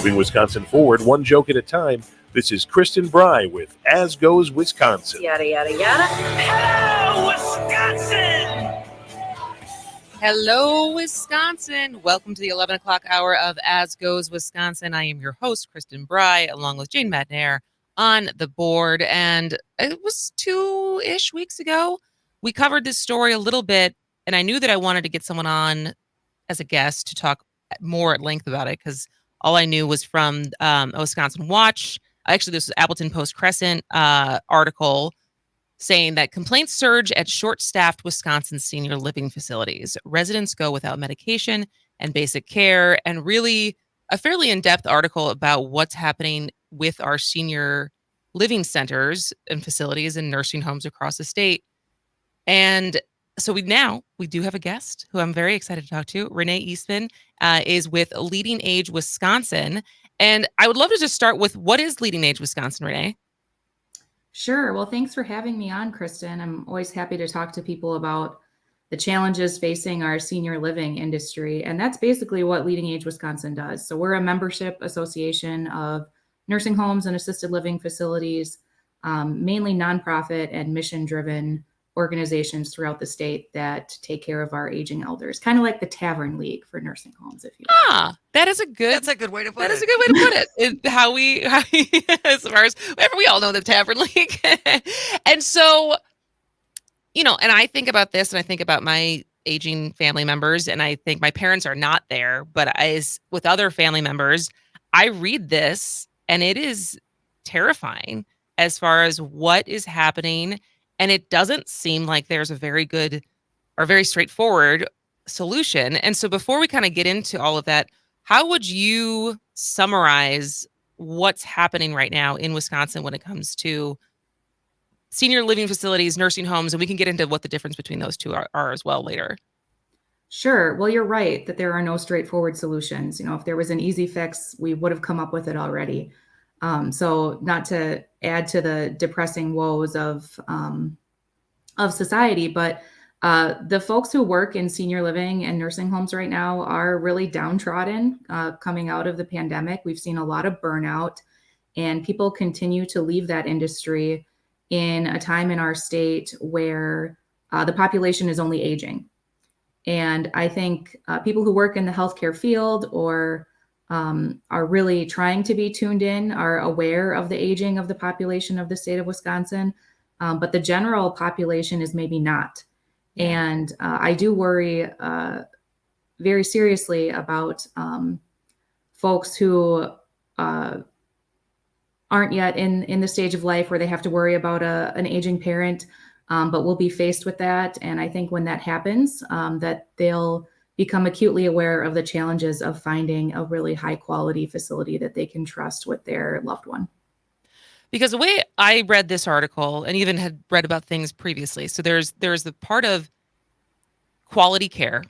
Moving Wisconsin forward, one joke at a time. This is Kristin Bry with As Goes Wisconsin. Yada, yada, yada. Hello, Wisconsin! Hello, Wisconsin. Welcome to the 11 o'clock hour of As Goes Wisconsin. I am your host, Kristin Bry, along with Jane Madnair on the board. And it was 2-ish weeks ago. We covered this story a little bit, and I knew that I wanted to get someone on as a guest to talk more at length about it because all I knew was from a Wisconsin Watch. Actually, this was Appleton Post-Crescent article saying that complaints surge at short-staffed Wisconsin senior living facilities. Residents go without medication and basic care, and really a fairly in-depth article about what's happening with our senior living centers and facilities and nursing homes across the state. And so we do have a guest who I'm very excited to talk to. Rene Eastman is with LeadingAge Wisconsin. And I would love to just start with, what is LeadingAge Wisconsin, Rene? Sure. Well, thanks for having me on, Kristin. I'm always happy to talk to people about the challenges facing our senior living industry. And that's basically what LeadingAge Wisconsin does. So we're a membership association of nursing homes and assisted living facilities, mainly nonprofit and mission-driven organizations throughout the state that take care of our aging elders, kind of like the Tavern League for nursing homes, if you will. That's a good way to put it. That is a good way to put it. How we as far as we all know the Tavern League. And so, and I think about this and I think about my aging family members, and I think my parents are not there, but as with other family members, I read this and it is terrifying as far as what is happening. And it doesn't seem like there's a very good or very straightforward solution. And so before we kind of get into all of that, how would you summarize what's happening right now in Wisconsin when it comes to senior living facilities, nursing homes, and we can get into what the difference between those two are as well later? Sure. Well, you're right that there are no straightforward solutions. If there was an easy fix, we would have come up with it already. So not to add to the depressing woes of society, but the folks who work in senior living and nursing homes right now are really downtrodden coming out of the pandemic. We've seen a lot of burnout, and people continue to leave that industry in a time in our state where the population is only aging. And I think people who work in the healthcare field or are really trying to be tuned in, are aware of the aging of the population of the state of Wisconsin, but the general population is maybe not. And I do worry very seriously about folks who aren't yet in the stage of life where they have to worry about an aging parent, but will be faced with that. And I think when that happens, that they'll become acutely aware of the challenges of finding a really high quality facility that they can trust with their loved one. Because the way I read this article, and even had read about things previously, so there's the part of quality care,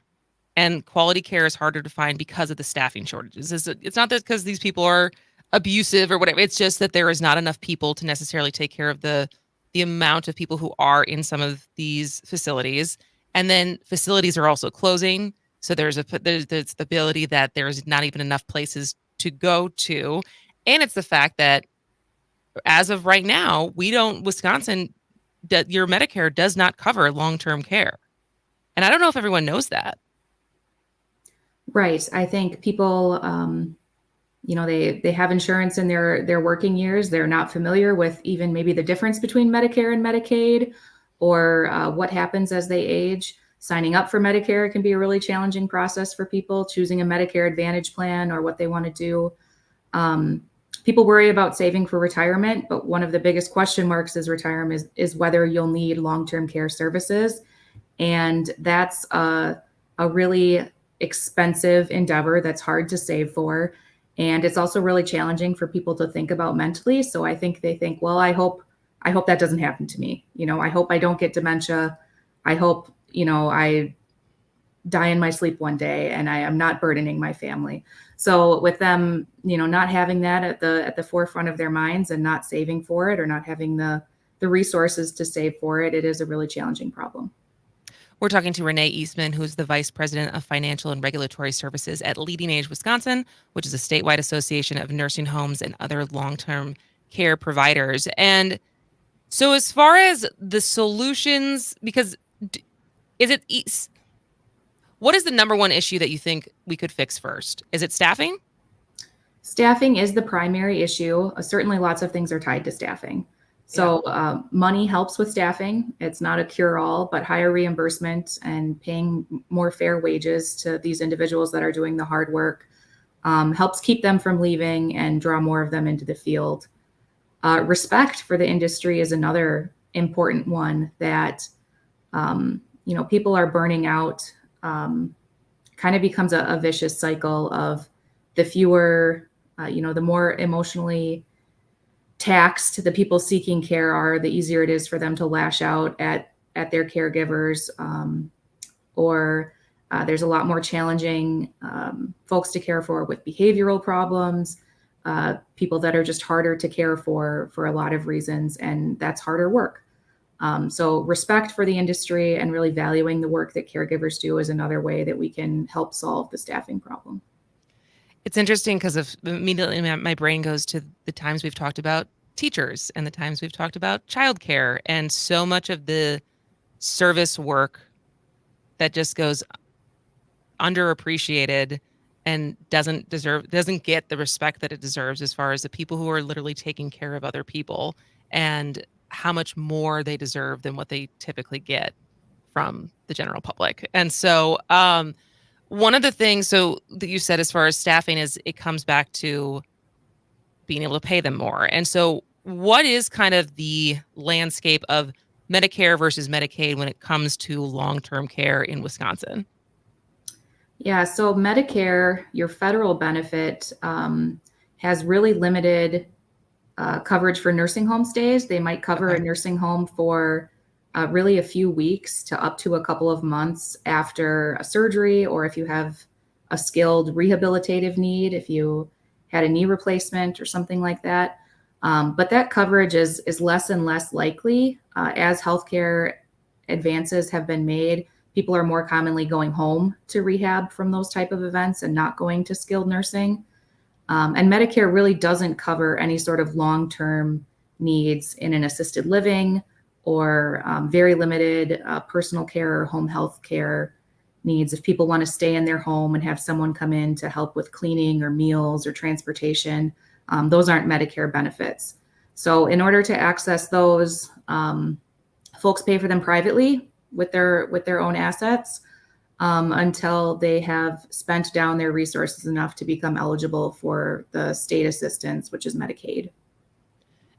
and quality care is harder to find because of the staffing shortages. It's not that because these people are abusive or whatever. It's just that there is not enough people to necessarily take care of the amount of people who are in some of these facilities. And then facilities are also closing. So there's the ability that there's not even enough places to go to. And it's the fact that as of right now, Wisconsin, your Medicare does not cover long-term care. And I don't know if everyone knows that. Right. I think people, they have insurance in their working years. They're not familiar with even maybe the difference between Medicare and Medicaid, or what happens as they age. Signing up for Medicare can be a really challenging process for people, choosing a Medicare Advantage plan or what they want to do. People worry about saving for retirement, but one of the biggest question marks is retirement is whether you'll need long-term care services. And that's a really expensive endeavor that's hard to save for. And it's also really challenging for people to think about mentally. So I think they think, well, I hope that doesn't happen to me. I hope I don't get dementia. I hope, I die in my sleep one day and I am not burdening my family. So with them, not having that at the forefront of their minds and not saving for it, or not having the resources to save for it, it is a really challenging problem. We're talking to Rene Eastman, who's the Vice President of Financial and Regulatory Services at LeadingAge Wisconsin, which is a statewide association of nursing homes and other long-term care providers. And so as far as the solutions, because what is the number one issue that you think we could fix first? Is it staffing? Staffing is the primary issue. Certainly lots of things are tied to staffing. So money helps with staffing. It's not a cure-all, but higher reimbursement and paying more fair wages to these individuals that are doing the hard work helps keep them from leaving and draw more of them into the field. Respect for the industry is another important one that, people are burning out, kind of becomes a vicious cycle of the fewer, the more emotionally taxed the people seeking care are, the easier it is for them to lash out at their caregivers, or there's a lot more challenging folks to care for with behavioral problems, people that are just harder to care for a lot of reasons, and that's harder work. So respect for the industry and really valuing the work that caregivers do is another way that we can help solve the staffing problem. It's interesting because immediately my brain goes to the times we've talked about teachers and the times we've talked about childcare, and so much of the service work that just goes underappreciated and doesn't get the respect that it deserves as far as the people who are literally taking care of other people and how much more they deserve than what they typically get from the general public. And so one of the things that you said as far as staffing is it comes back to being able to pay them more. And so what is kind of the landscape of Medicare versus Medicaid when it comes to long-term care in Wisconsin? Yeah, so Medicare, your federal benefit, has really limited coverage for nursing home stays. They might cover a nursing home for really a few weeks to up to a couple of months after a surgery, or if you have a skilled rehabilitative need, if you had a knee replacement or something like that. But that coverage is less and less likely as healthcare advances have been made. People are more commonly going home to rehab from those type of events and not going to skilled nursing. And Medicare really doesn't cover any sort of long-term needs in an assisted living or very limited personal care or home health care needs. If people want to stay in their home and have someone come in to help with cleaning or meals or transportation, those aren't Medicare benefits. So in order to access those, folks pay for them privately with their own assets until they have spent down their resources enough to become eligible for the state assistance, which is Medicaid.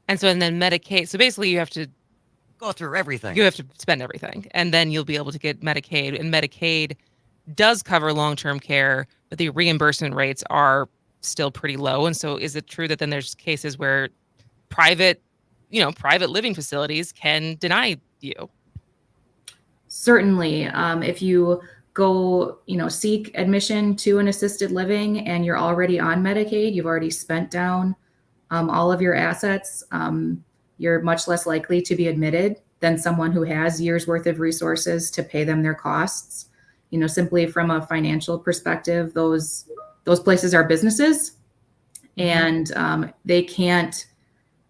And then Medicaid. So basically you have to go through everything. You have to spend everything, and then you'll be able to get Medicaid. And Medicaid does cover long-term care, but the reimbursement rates are still pretty low. And so is it true that then there's cases where private living facilities can deny you? Certainly. If you go, seek admission to an assisted living and you're already on Medicaid, you've already spent down all of your assets, you're much less likely to be admitted than someone who has years worth of resources to pay them their costs. Simply from a financial perspective, those places are businesses, and they can't,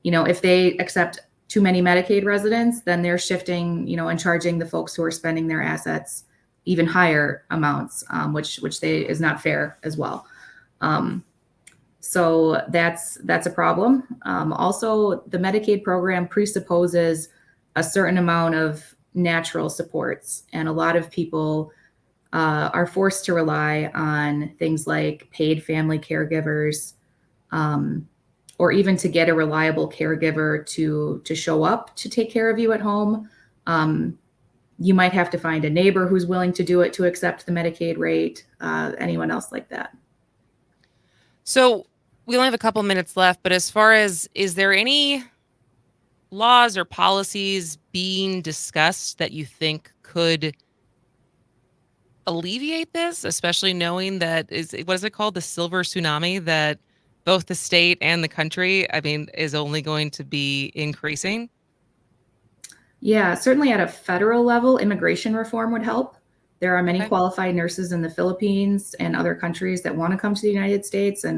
if they accept too many Medicaid residents, then they're shifting, and charging the folks who are spending their assets even higher amounts, which is not fair as well. So that's a problem. Also, the Medicaid program presupposes a certain amount of natural supports, and a lot of people are forced to rely on things like paid family caregivers, or even to get a reliable caregiver to show up to take care of you at home. You might have to find a neighbor who's willing to do it to accept the Medicaid rate, anyone else like that. So we only have a couple minutes left, but as far as, is there any laws or policies being discussed that you think could alleviate this, especially knowing that what is it called? The silver tsunami that both the state and the country, is only going to be increasing? Yeah, certainly at a federal level, immigration reform would help. There are many Okay. qualified nurses in the Philippines and other countries that want to come to the United States and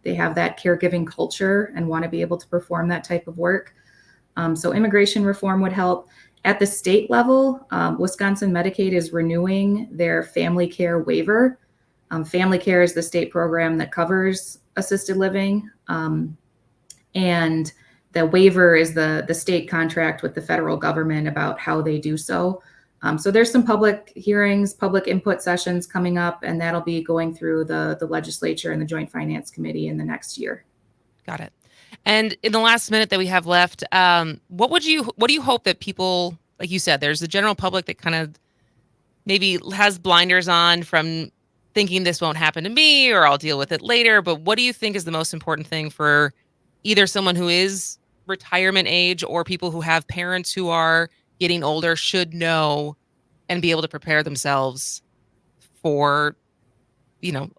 they have that caregiving culture and want to be able to perform that type of work. So immigration reform would help. At the state level, Wisconsin Medicaid is renewing their family care waiver. Family care is the state program that covers assisted living. And the waiver is the state contract with the federal government about how they do so. So there's some public hearings, public input sessions coming up, and that'll be going through the legislature and the Joint Finance Committee in the next year. Got it. And in the last minute that we have left, what do you hope that people, like you said, there's the general public that kind of maybe has blinders on from thinking this won't happen to me or I'll deal with it later. But what do you think is the most important thing for either someone who is retirement age or people who have parents who are getting older should know and be able to prepare themselves for,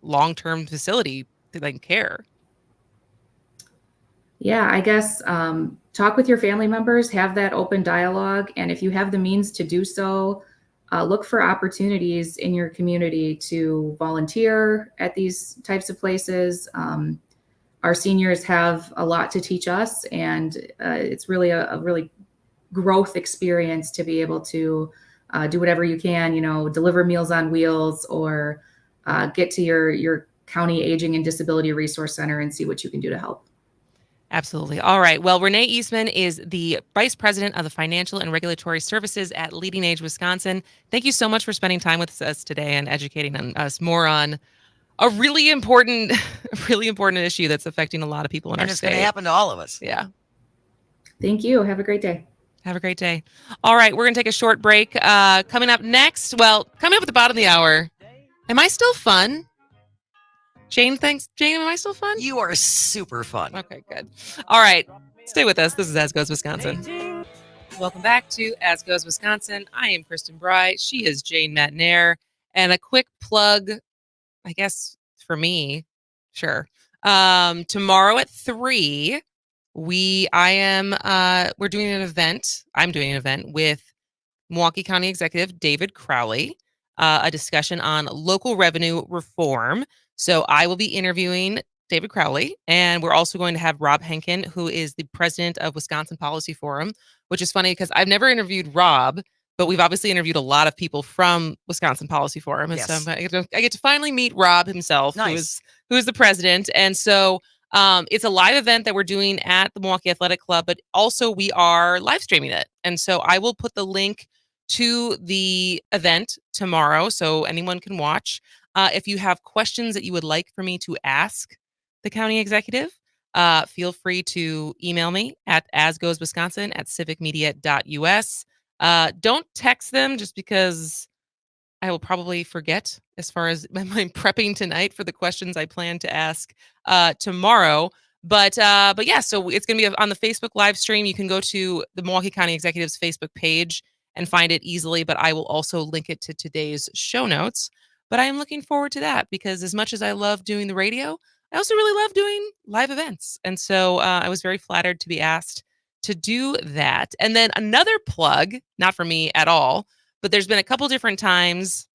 long-term facility care? Yeah, I guess talk with your family members, have that open dialogue. And if you have the means to do so, look for opportunities in your community to volunteer at these types of places. Our seniors have a lot to teach us, and it's really a really growth experience to be able to do whatever you can, deliver Meals on Wheels or get to your county aging and disability resource center and see what you can do to help. Absolutely. All right. Well, Rene Eastman is the Vice President of the Financial and Regulatory Services at LeadingAge Wisconsin. Thank you so much for spending time with us today and educating us more on a really important issue that's affecting a lot of people in our And it's state. going to happen to all of us. Yeah. Thank you. Have a great day. Have a great day. All right. We're going to take a short break. Coming up next, coming up at the bottom of the hour, am I still fun? Jane, thanks. Jane, am I still fun? You are super fun. Okay, good. All right. Stay with us. This is As Goes Wisconsin. Welcome back to As Goes Wisconsin. I am Kristin Bry. She is Jane Matnair. And a quick plug, I guess, for me. Sure. Tomorrow at 3, we're doing an event. I'm doing an event with Milwaukee County Executive David Crowley, a discussion on local revenue reform. So I will be interviewing David Crowley, and we're also going to have Rob Henkin, who is the president of Wisconsin Policy Forum, which is funny because I've never interviewed Rob, but we've obviously interviewed a lot of people from Wisconsin Policy Forum. And Yes. so I get to finally meet Rob himself, Nice. who is the president. And so it's a live event that we're doing at the Milwaukee Athletic Club, but also we are live streaming it. And so I will put the link to the event tomorrow so anyone can watch. If you have questions that you would like for me to ask the county executive, feel free to email me at asgoeswisconsin@civicmedia.us. Don't text them just because I will probably forget as far as my prepping tonight for the questions I plan to ask tomorrow. But yeah, so it's going to be on the Facebook live stream. You can go to the Milwaukee County Executive's Facebook page and find it easily, but I will also link it to today's show notes. But I am looking forward to that because as much as I love doing the radio, I also really love doing live events. And so I was very flattered to be asked to do that. And then another plug, not for me at all, but there's been a couple different times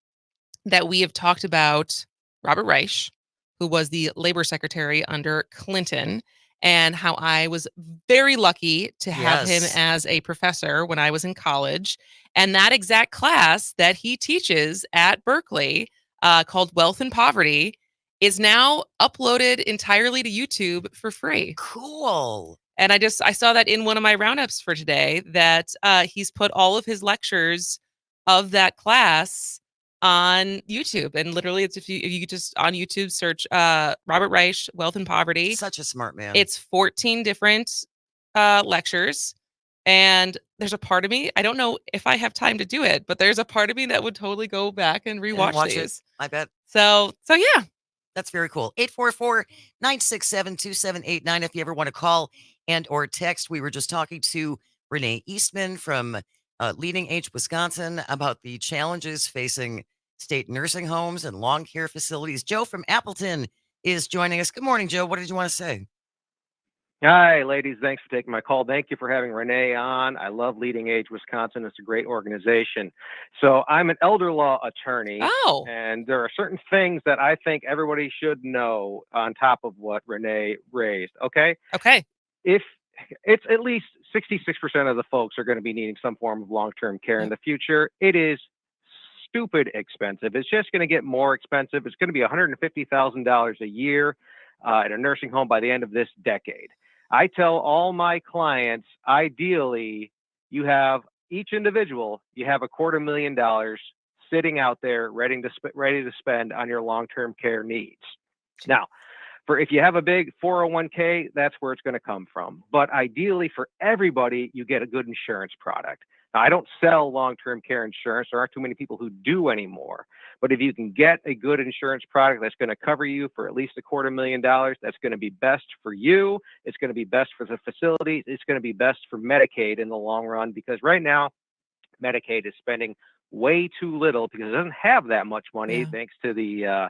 that we have talked about Robert Reich, who was the labor secretary under Clinton, and how I was very lucky to have him Yes. as a professor when I was in college. And that exact class that he teaches at Berkeley, called Wealth and Poverty, is now uploaded entirely to YouTube for free. Cool. And I saw that in one of my roundups for today that he's put all of his lectures of that class on YouTube. And literally it's if you just on YouTube search Robert Reich, Wealth and Poverty. Such a smart man. It's 14 different lectures. And there's a part of me, I don't know if I have time to do it, but there's a part of me that would totally go back and rewatch watch these. it. I bet. So yeah. That's very cool. 844-967-2789 if you ever want to call and or text. We were just talking to Rene Eastman from LeadingAge Wisconsin about the challenges facing state nursing homes and long care facilities. Joe from Appleton is joining us. Good morning, Joe. What did you want to say? Hi, ladies. Thanks for taking my call. Thank you for having Rene on. I love LeadingAge Wisconsin. It's a great organization. So I'm an elder law attorney, Oh, and there are certain things that I think everybody should know on top of what Rene raised. Okay. okay. If it's at least 66% of the folks are going to be needing some form of long-term care in the future, it is stupid expensive. It's just going to get more expensive. It's going to be $150,000 a year at a nursing home by the end of this decade. I tell all my clients, ideally, you have each individual, you have $250,000 sitting out there ready to spend on your long-term care needs. Now, for if you have a big 401k, that's where it's going to come from. But ideally, for everybody, you get a good insurance product. Now, I don't sell long-term care insurance. There aren't too many people who do anymore. But if you can get a good insurance product that's going to cover you for at least $250,000, that's going to be best for you. It's going to be best for the facility. It's going to be best for Medicaid in the long run, because right now, Medicaid is spending way too little because it doesn't have that much money, thanks to the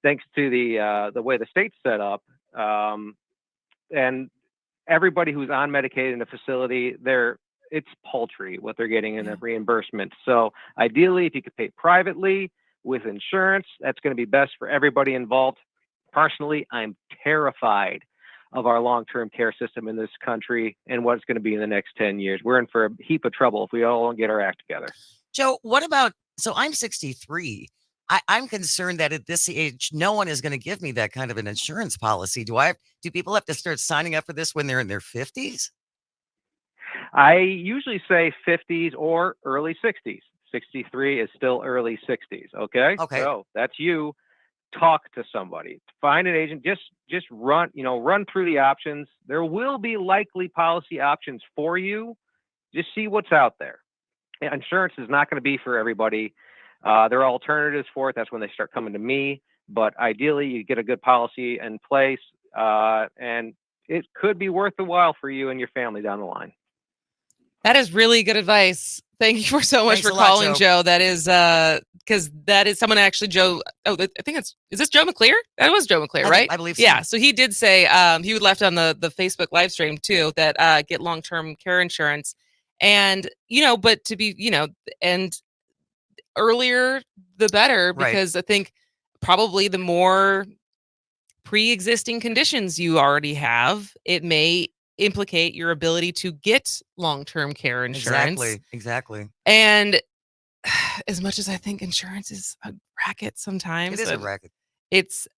way the state's set up. And everybody who's on Medicaid in the facility, it's paltry what they're getting in the reimbursement. So ideally, if you could pay privately with insurance, that's going to be best for everybody involved. Personally, I'm terrified of our long-term care system in this country and what it's going to be in the next 10 years. We're in for a heap of trouble if we all don't get our act together. Joe, so I'm 63. I'm concerned that at this age, no one is going to give me that kind of an insurance policy. Do people have to start signing up for this when they're in their 50s? I usually say 50s or early 60s. 63 is still early 60s. Okay. So that's you. Talk to somebody. Find an agent. Just run through the options. There will be likely policy options for you. Just see what's out there. Insurance is not going to be for everybody. There are alternatives for it. That's when they start coming to me. But ideally, you get a good policy in place, and it could be worth the while for you and your family down the line. That is really good advice. Thank you so much for calling, Joe. That is because that is someone actually, Joe. Oh, I think is this Joe McClear? That was Joe McClear, right? I believe so. Yeah. So he did say he would left on the Facebook live stream too that get long-term care insurance, and but to be and earlier the better, because I think probably the more pre-existing conditions you already have, it may implicate your ability to get long-term care insurance. Exactly. And as much as I think insurance is a racket sometimes, it is a racket.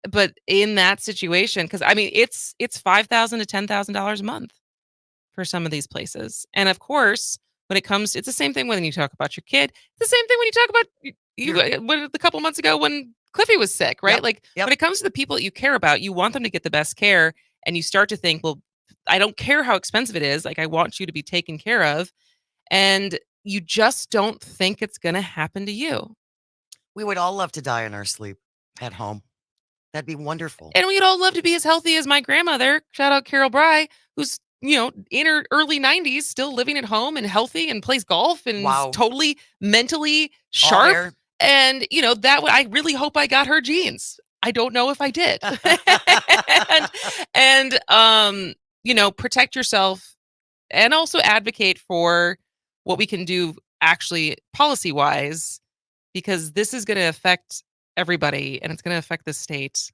But in that situation, because I mean it's $5,000 to $10,000 a month for some of these places. And of course, when it comes, it's the same thing when you talk about your kid. It's the same thing when you talk about a couple months ago when Cliffy was sick, right? When it comes to the people that you care about, you want them to get the best care, and you start to think, well, I don't care how expensive it is. Like, I want you to be taken care of. And you just don't think it's going to happen to you. We would all love to die in our sleep at home. That'd be wonderful. And we'd all love to be as healthy as my grandmother. Shout out Carol Bry, who's, in her early 90s, still living at home and healthy and plays golf and is totally mentally sharp. And, I really hope I got her genes. I don't know if I did. and protect yourself and also advocate for what we can do actually policy-wise, because this is going to affect everybody and it's going to affect the state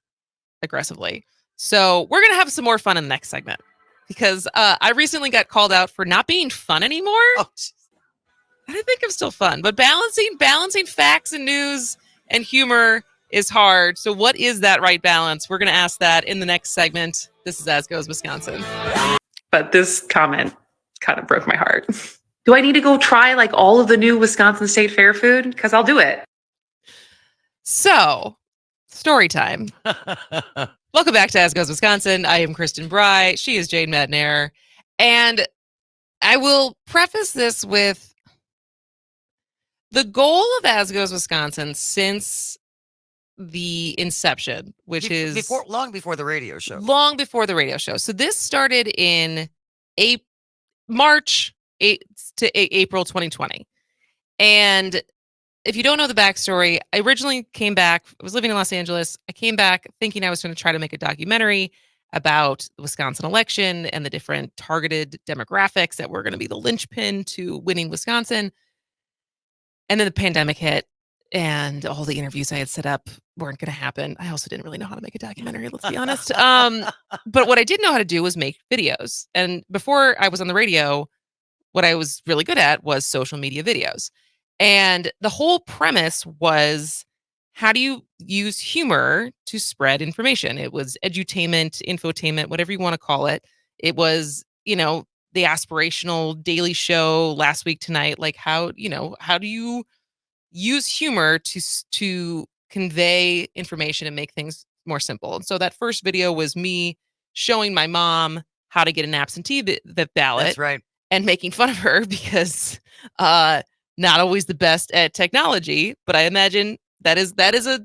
aggressively. So we're going to have some more fun in the next segment, because I recently got called out for not being fun anymore. Oh, I think I'm still fun, but balancing facts and news and humor is hard. So what is that right balance? We're going to ask that in the next segment. This is As Goes Wisconsin. But this comment kind of broke my heart. Do I need to go try like all of the new Wisconsin State Fair food? Because I'll do it. So, story time. Welcome back to As Goes Wisconsin. I am Kristin Bry. She is Jane Madnair. And I will preface this with the goal of As Goes Wisconsin since the inception, which is long before the radio show. Long before the radio show. So this started in March to April 2020. And if you don't know the backstory, I originally came back. I was living in Los Angeles. I came back thinking I was going to try to make a documentary about the Wisconsin election and the different targeted demographics that were going to be the linchpin to winning Wisconsin. And then the pandemic hit, and all the interviews I had set up weren't going to happen. I also didn't really know how to make a documentary, let's be honest. But what I did know how to do was make videos. And before I was on the radio, what I was really good at was social media videos. And the whole premise was, how do you use humor to spread information? It was edutainment, infotainment, whatever you want to call it. It was, the aspirational daily show last week tonight. Like, how do you use humor to convey information and make things more simple? And so that first video was me showing my mom how to get an absentee ballot. That's right. And making fun of her because not always the best at technology, but I imagine that is a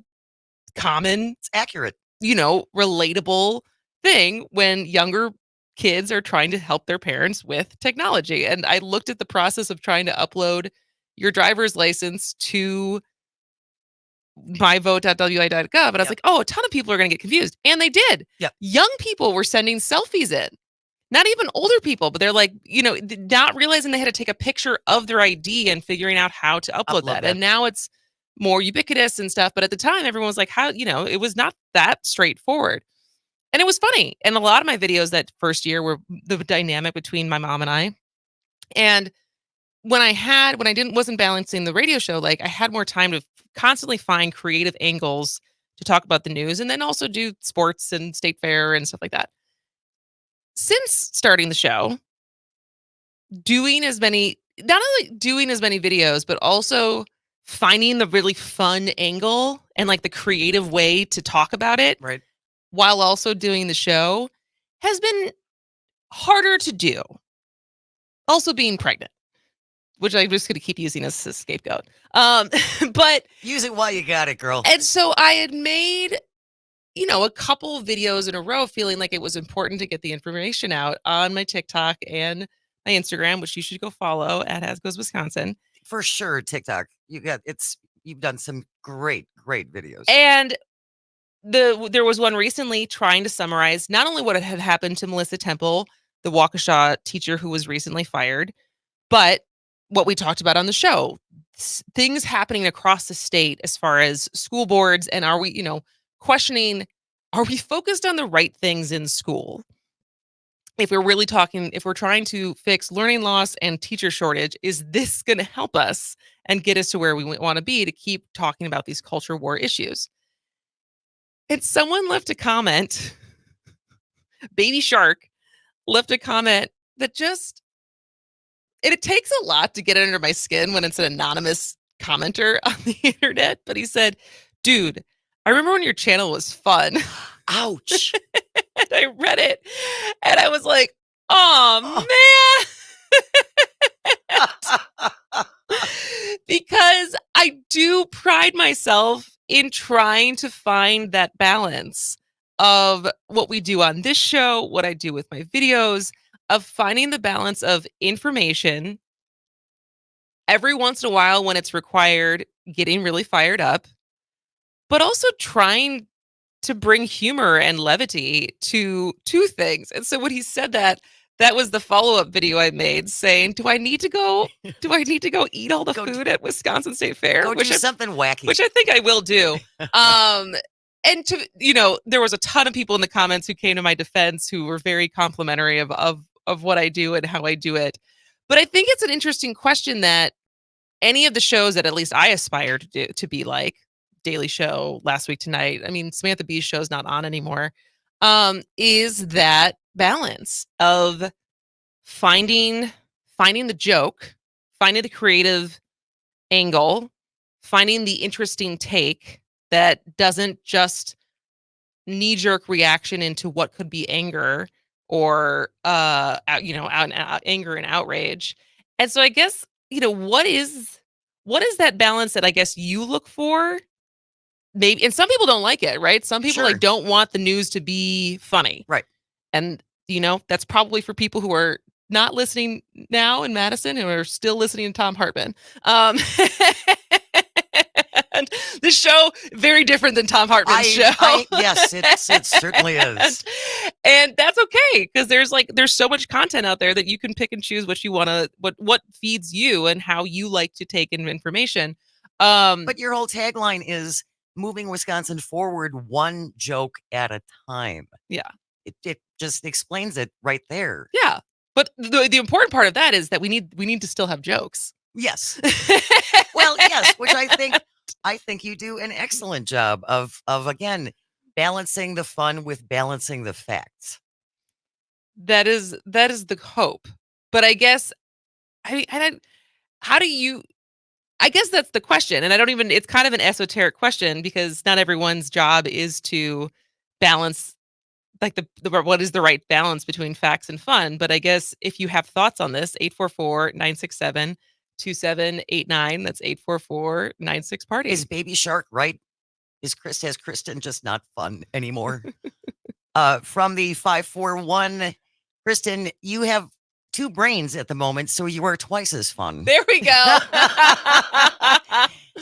common, It's accurate. relatable thing when younger kids are trying to help their parents with technology. And I looked at the process of trying to upload your driver's license to myvote.wi.gov, and I was like, oh, a ton of people are going to get confused. And they did. Yep. Young people were sending selfies in. Not even older people, but they're like, not realizing they had to take a picture of their ID and figuring out how to upload that. And now it's more ubiquitous and stuff. But at the time, everyone was like, how, it was not that straightforward. And it was funny. And a lot of my videos that first year were the dynamic between my mom and I. And when I wasn't balancing the radio show, like I had more time to constantly find creative angles to talk about the news and then also do sports and state fair and stuff like that. Since starting the show, not only doing as many videos, but also finding the really fun angle and like the creative way to talk about it, right, while also doing the show, has been harder to do. Also being pregnant, which I'm just going to keep using as a scapegoat. But use it while you got it, girl. And so I had made a couple of videos in a row feeling like it was important to get the information out on my TikTok and my Instagram, which you should go follow at As Goes Wisconsin. For sure, TikTok. You've done some great videos. And there was one recently trying to summarize not only what had happened to Melissa Temple, the Waukesha teacher who was recently fired, but what we talked about on the show. Things happening across the state as far as school boards, and are we, questioning, are we focused on the right things in school? If we're trying to fix learning loss and teacher shortage, is this going to help us and get us to where we want to be to keep talking about these culture war issues? And someone left a comment, Baby Shark left a comment that it takes a lot to get under my skin when it's an anonymous commenter on the internet. But he said, dude, I remember when your channel was fun. Ouch. And I read it and I was like, oh man. Because I do pride myself in trying to find that balance of what we do on this show, what I do with my videos, of finding the balance of information every once in a while when it's required, getting really fired up, but also trying to bring humor and levity to things. And so when he said that was the follow-up video I made saying, do I need to go eat all the food at Wisconsin State Fair? Go do something wacky. Which I think I will do. And there was a ton of people in the comments who came to my defense who were very complimentary of what I do and how I do it. But I think it's an interesting question that any of the shows that at least I aspire to be like, Daily Show, Last Week Tonight, I mean, Samantha Bee's show's not on anymore, is that balance of finding the joke, finding the creative angle, finding the interesting take that doesn't just knee-jerk reaction into what could be anger or out and out anger and outrage. And so I guess, what is that balance that I guess you look for? Maybe, and some people don't like it, right? Some people Sure. don't want the news to be funny. Right. And that's probably for people who are not listening now in Madison and are still listening to Tom Hartman. And the show, very different than Tom Hartman's show. Yes, it certainly is. And that's okay, because there's so much content out there that you can pick and choose what you want to, what feeds you and how you like to take in information. But your whole tagline is moving Wisconsin forward one joke at a time. Yeah. It just explains it right there. Yeah. But the important part of that is that we need to still have jokes. Yes. Well, yes, which I think you do an excellent job of again balancing the fun with balancing the facts. That is the hope. But I guess how do you, I guess that's the question. And it's kind of an esoteric question, because not everyone's job is to balance like the what is the right balance between facts and fun. But I guess if you have thoughts on this, 844-967-2789, that's 844-96-party. Is Baby Shark right? Has Kristin just not fun anymore? From the 541, Kristin, you have 2 brains at the moment, so you are twice as fun. There we go.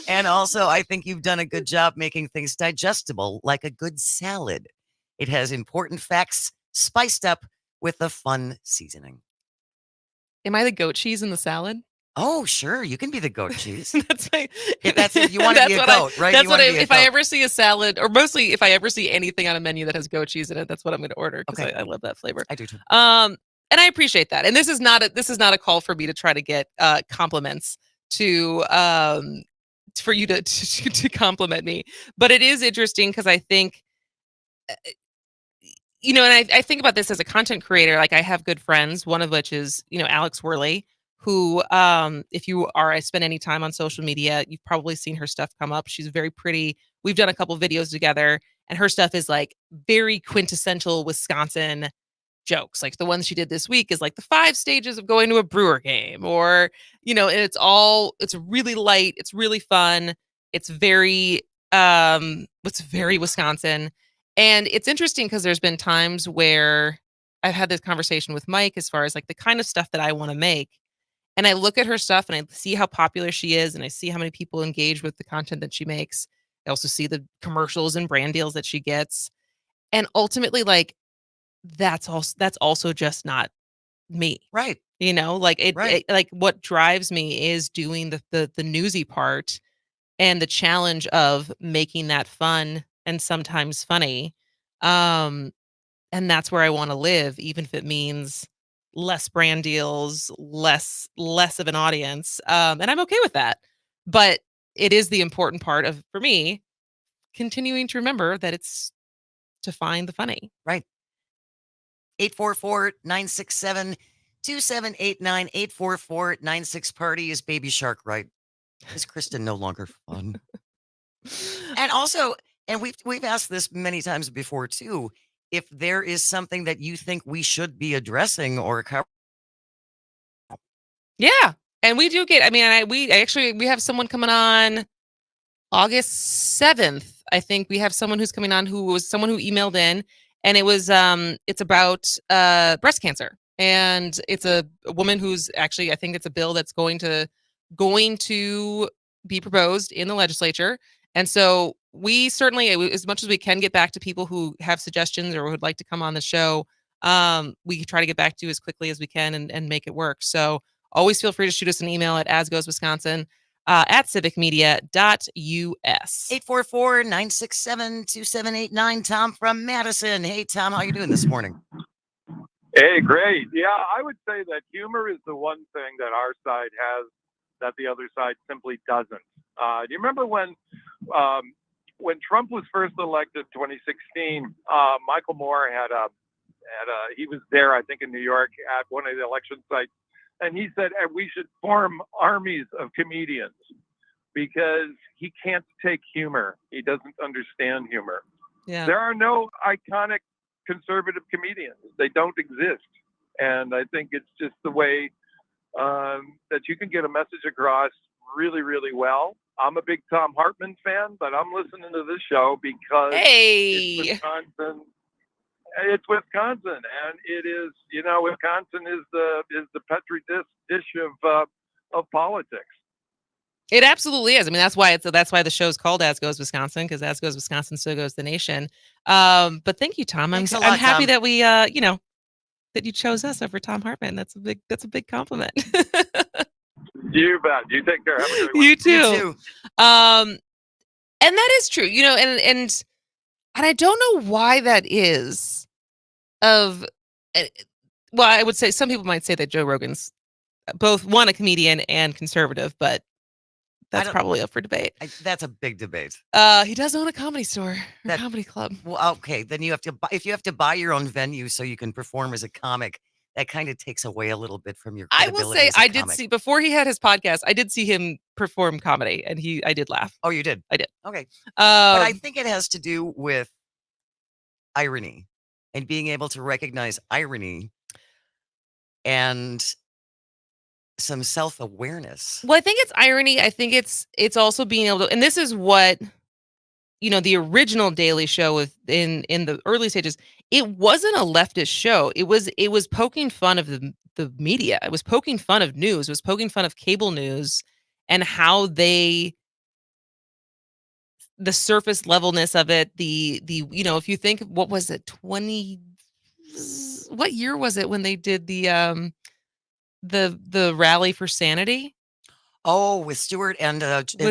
And also, I think you've done a good job making things digestible, like a good salad. It has important facts spiced up with a fun seasoning. Am I the goat cheese in the salad? Oh, sure. You can be the goat cheese. If you want to be a goat, right? That's what if I ever see a salad, or mostly if I ever see anything on a menu that has goat cheese in it, that's what I'm going to order, because Okay. I love that flavor. I do too. And I appreciate that. And this is not a call for me to try to get compliments to for you to compliment me. But it is interesting, because I think, and I think about this as a content creator. Like, I have good friends, one of which is, Alex Worley, who, if you spend any time on social media, you've probably seen her stuff come up. She's very pretty. We've done a couple videos together, and her stuff is like very quintessential Wisconsin jokes. Like the ones she did this week is like the 5 stages of going to a Brewer game, or, and it's really light. It's really fun. It's very Wisconsin. And it's interesting, because there's been times where I've had this conversation with Mike as far as like the kind of stuff that I want to make. And I look at her stuff and I see how popular she is, and I see how many people engage with the content that she makes. I also see the commercials and brand deals that she gets. And ultimately, like, that's also just not me. Right. Like what drives me is doing the newsy part and the challenge of making that fun and sometimes funny. And that's where I want to live, even if it means less brand deals, less of an audience. And I'm okay with that. But it is the important part of, for me, continuing to remember that it's to find the funny. Right. 844-967-2789, 844-96-party. Is Baby Shark right? Is Kristin no longer fun? And also, and we've asked this many times before too, if there is something that you think we should be addressing or covering. Yeah. And we do get, we have someone coming on August 7th. I think we have someone who's coming on who was someone who emailed in, and it was, it's about breast cancer. And it's a woman who's actually, I think it's a bill that's going to be proposed in the legislature. And so we certainly, as much as we can, get back to people who have suggestions or would like to come on the show. We try to get back to you as quickly as we can and make it work. So always feel free to shoot us an email at asgoeswisconsin at civicmedia.us. 844-967-2789. Tom from Madison. Hey, Tom, how you doing this morning? Hey, great. Yeah, I would say that humor is the one thing that our side has that the other side simply doesn't. Do you remember when Trump was first elected in 2016, Michael Moore he was there, I think, in New York at one of the election sites, and he said, we should form armies of comedians because he can't take humor. He doesn't understand humor. Yeah. There are no iconic conservative comedians. They don't exist. And I think it's just the way that you can get a message across really, really well. I'm a big Tom Hartman fan, but I'm listening to this show because it's Wisconsin. It's Wisconsin, and it is, Wisconsin is the petri dish of politics. It absolutely is. I mean, that's why the show's called As Goes Wisconsin, because as goes Wisconsin, so goes the nation. But thank you, Tom. Thanks a I'm lot, happy Tom. that we that you chose us over Tom Hartman. That's a big compliment. You bet. You take care. Have a great one. You too. You too. And that is true, and I don't know why that is. Well, I would say some people might say that Joe Rogan's both a comedian and conservative, but that's probably up for debate. That's a big debate. He does own a comedy store, a comedy club. Well, okay, then you have to buy, if you have to buy your own venue so you can perform as a comic, that kind of takes away a little bit from your I credibility. will say as a I did comic. see before he had his podcast, I did see him perform comedy, and I did laugh. Oh, you did? I did. Okay. But I think it has to do with irony and being able to recognize irony and some self-awareness. Well, I think it's irony. I think it's also being able to, and this is what the original Daily Show in the early stages. It wasn't a leftist show. It was poking fun of the media. It was poking fun of news. It was poking fun of cable news and how the surface levelness of it. The if you think, what was it, what year was it when they did the rally for sanity? Oh, with Stewart and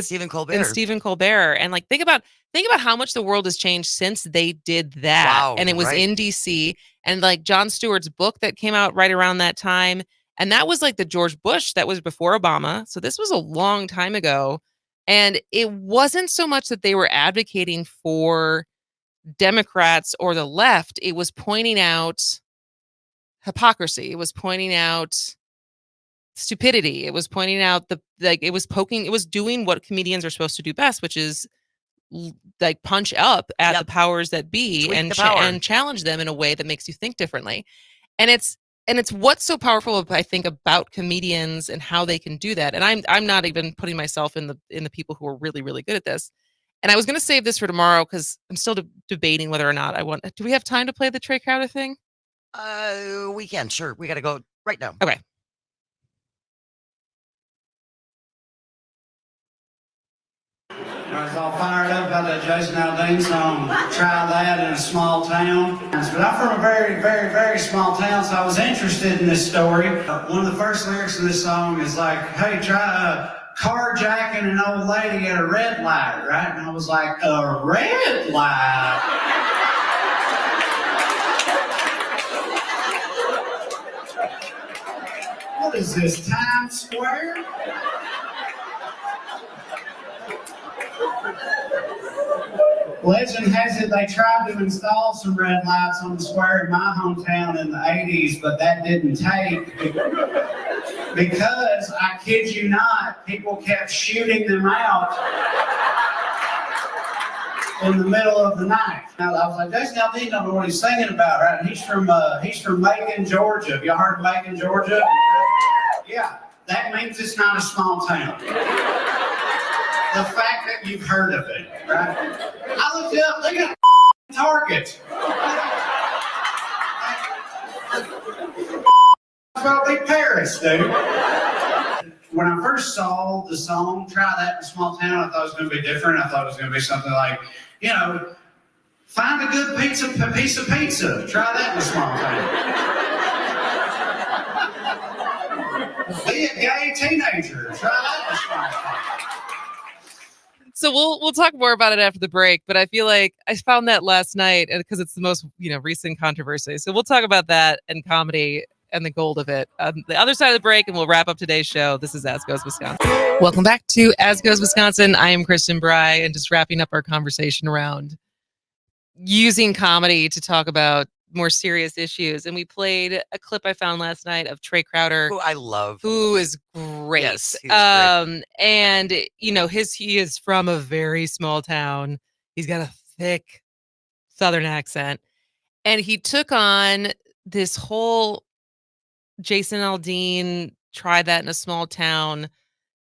Stephen Colbert. And Stephen Colbert. And like think about how much the world has changed since they did that. Wow, and it was right. in DC, and like Jon Stewart's book that came out right around that time. And that was like the George Bush, that was before Obama. So this was a long time ago. And it wasn't so much that they were advocating for Democrats or the left. It was pointing out hypocrisy. It was pointing out stupidity. It was pointing out it was doing what comedians are supposed to do best, which is like punch up at the powers that be and challenge them in a way that makes you think differently. And it's what's so powerful, I think, about comedians and how they can do that. And I'm not even putting myself in the people who are really, really good at this. And I was going to save this for tomorrow because I'm still debating whether or not do we have time to play the Trey Crowder thing? We can, sure. We got to go right now. Okay. I was all fired up about that Jason Aldean song, Try That in a Small Town. But I'm from a very, very, very small town, so I was interested in this story. One of the first lyrics of this song is like, hey, try carjacking an old lady at a red light, right? And I was like, a red light? What is this, Times Square? Legend has it they tried to install some red lights on the square in my hometown in the 80s, but that didn't take because, I kid you not, people kept shooting them out in the middle of the night. Now, I was like, Jason Aldean don't know what he's singing about, right? And he's from Macon, Georgia. Have y'all heard of Macon, Georgia? Yeah, that means it's not a small town. The fact that you've heard of it, right? I looked it up, they got a Target. Probably Paris, dude. When I first saw the song, Try That in a Small Town, I thought it was going to be different. I thought it was going to be something like, find a good piece of pizza. Try that in a small town. Be a gay teenager. Try that in a small town. So we'll talk more about it after the break, but I feel like I found that last night because it's the most recent controversy. So we'll talk about that and comedy and the gold of it on the other side of the break, and we'll wrap up today's show. This is As Goes Wisconsin. Welcome back to As Goes Wisconsin. I am Kristin Bry, and just wrapping up our conversation around using comedy to talk about more serious issues. And we played a clip I found last night of Trey Crowder, who I love, who is great. Yes, he's great. And he is from a very small town. He's got a thick Southern accent, and he took on this whole Jason Aldean Try That in a Small Town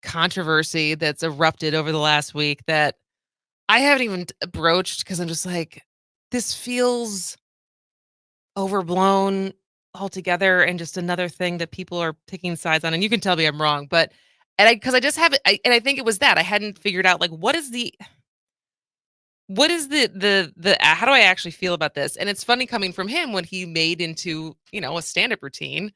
controversy that's erupted over the last week that I haven't even broached because I'm just like, this feels overblown altogether and just another thing that people are picking sides on. And you can tell me I'm wrong, but And because I just haven't, and I think it was that I hadn't figured out like what is the how do I actually feel about this? And it's funny coming from him when he made into a stand-up routine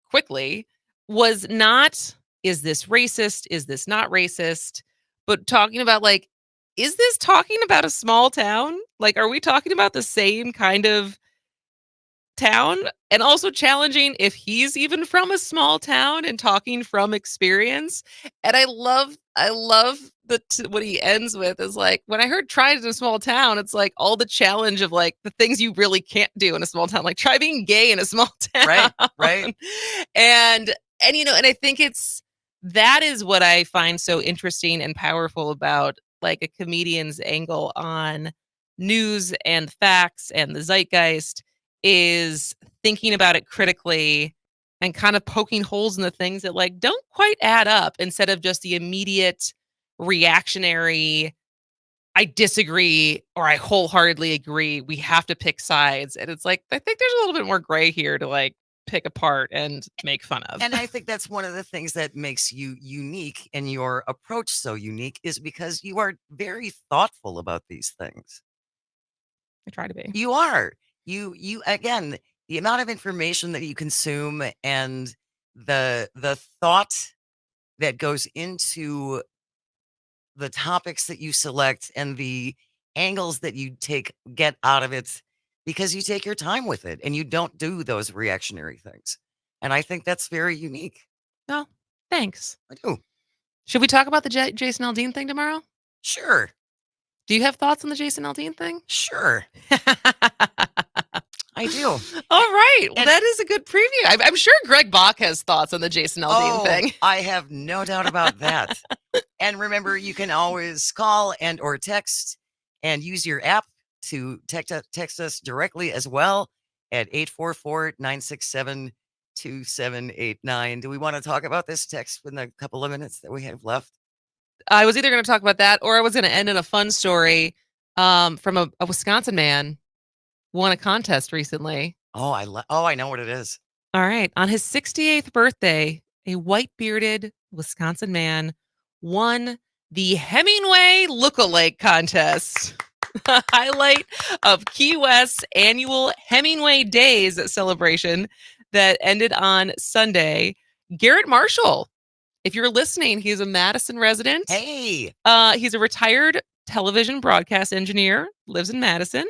quickly was not, is this racist? Is this not racist? But talking about like, is this talking about a small town? Like, are we talking about the same kind of town? And also challenging if he's even from a small town and talking from experience. And I love what he ends with is like, when I heard try it in a small town, it's like all the challenge of like the things you really can't do in a small town, like try being gay in a small town. Right. And and I think that is what I find so interesting and powerful about like a comedian's angle on news and facts and the zeitgeist is thinking about it critically and kind of poking holes in the things that like don't quite add up instead of just the immediate reactionary, I disagree or I wholeheartedly agree. We have to pick sides. And it's like, I think there's a little bit more gray here to like pick apart and make fun of. And I think that's one of the things that makes you unique and your approach so unique is because you are very thoughtful about these things. I try to be. You are. You again, the amount of information that you consume and the thought that goes into the topics that you select and the angles that you get out of it because you take your time with it and you don't do those reactionary things. And I think that's very unique. Oh, thanks. I do. Should we talk about the Jason Aldean thing tomorrow? Sure. Do you have thoughts on the Jason Aldean thing? Sure. I do. All right. Well, that is a good preview. I'm sure Greg Bach has thoughts on the Jason Aldean thing. I have no doubt about that. And remember, you can always call and or text and use your app to text us directly as well at 844-967-2789. Do we want to talk about this text in the couple of minutes that we have left? I was either going to talk about that or I was going to end in a fun story from a Wisconsin man won a contest recently. Oh, I know what it is. All right. On his 68th birthday, a white-bearded Wisconsin man won the Hemingway Lookalike Contest, the highlight of Key West's annual Hemingway Days celebration that ended on Sunday. Garrett Marshall, if you're listening, he's a Madison resident. Hey. He's a retired television broadcast engineer, lives in Madison.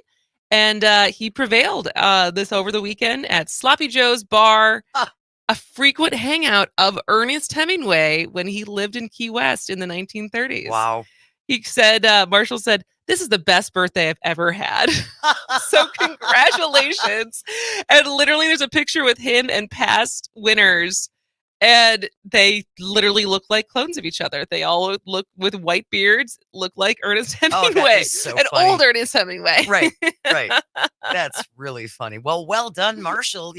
And he prevailed this over the weekend at Sloppy Joe's Bar, a frequent hangout of Ernest Hemingway when he lived in Key West in the 1930s. Wow. He said, Marshall said, "This is the best birthday I've ever had." So congratulations. And literally there's a picture with him and past winners. And they literally look like clones of each other. They all look with white beards, look like Ernest Hemingway. Oh, that is so an funny. old Ernest Hemingway. Right. That's really funny. Well done, Marshall.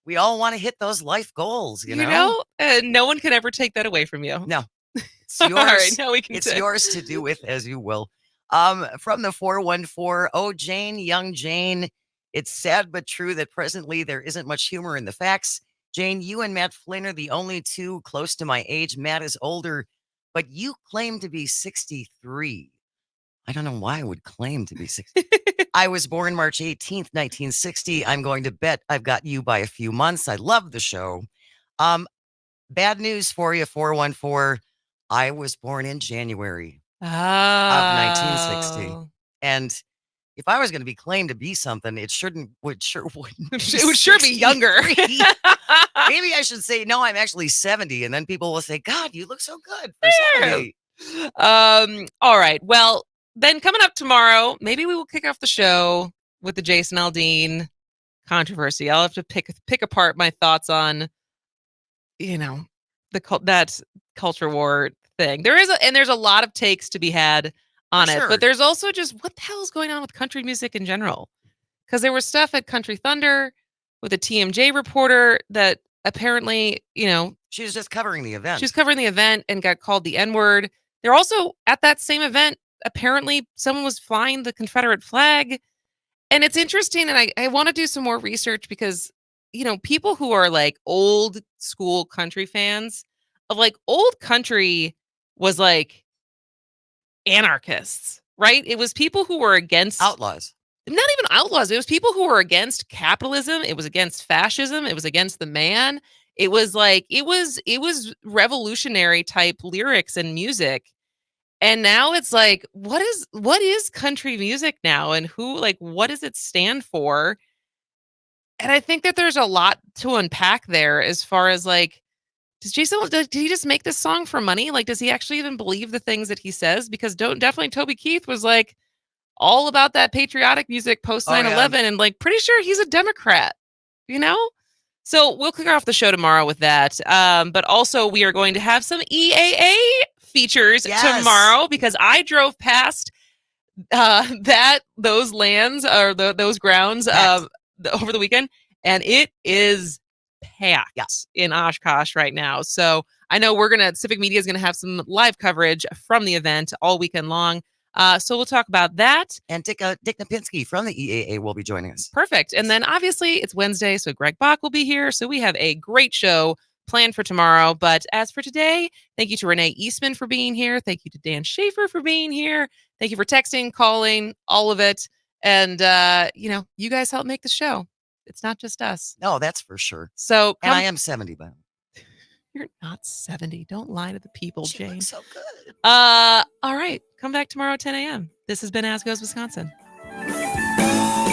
We all want to hit those life goals, you know? And no one can ever take that away from you. No. It's yours. All right, now we can it's yours to do with as you will. From the 414, oh, Jane, young Jane, it's sad but true that presently there isn't much humor in the facts. Jane, you and Matt Flynn are the only two close to my age. Matt is older, but you claim to be 63. I don't know why I would claim to be 60. I was born March 18th, 1960. I'm going to bet I've got you by a few months. I love the show. Bad news for you, 414. I was born in January of 1960. And if I was going to be claimed to be something, it would sure be younger. Maybe I should say, no, I'm actually 70. And then people will say, God, you look so good for 70. All right. Well, then coming up tomorrow, maybe we will kick off the show with the Jason Aldean controversy. I'll have to pick apart my thoughts on, that culture war thing. There's a lot of takes to be had on it, but there's also just what the hell is going on with country music in general? Because there was stuff at Country Thunder with a TMJ reporter that apparently, she was just covering the event. She was covering the event and got called the N-word. They're also at that same event. Apparently, someone was flying the Confederate flag. And it's interesting. And I want to do some more research because, people who are like old school country fans, of like old country was like anarchists, right? It was people who were against Outlaws. not even outlaws. It was people who were against capitalism. It was against fascism. It was against the man. It was like, it was revolutionary type lyrics and music. And now it's like, what is country music now? And what does it stand for? And I think that there's a lot to unpack there as far as like, did he just make this song for money? Like, does he actually even believe the things that he says? Because definitely Toby Keith was like all about that patriotic music post 9/11 and like pretty sure he's a Democrat, you know? So we'll kick off the show tomorrow with that. But also we are going to have some EAA features tomorrow because I drove past those lands or those grounds over the weekend, and it is packed in Oshkosh right now. So I know Civic Media is gonna have some live coverage from the event all weekend long. So we'll talk about that. And Dick Napinski from the EAA will be joining us. Perfect. And then obviously it's Wednesday, so Greg Bach will be here. So we have a great show planned for tomorrow. But as for today, thank you to Rene Eastman for being here. Thank you to Dan Schaefer for being here. Thank you for texting, calling, all of it. And, you guys help make the show. It's not just us. No, that's for sure. So, and I am 70, but you're not 70. Don't lie to the people, she Jane. looks so good. All right. Come back tomorrow at 10 a.m. This has been As Goes Wisconsin.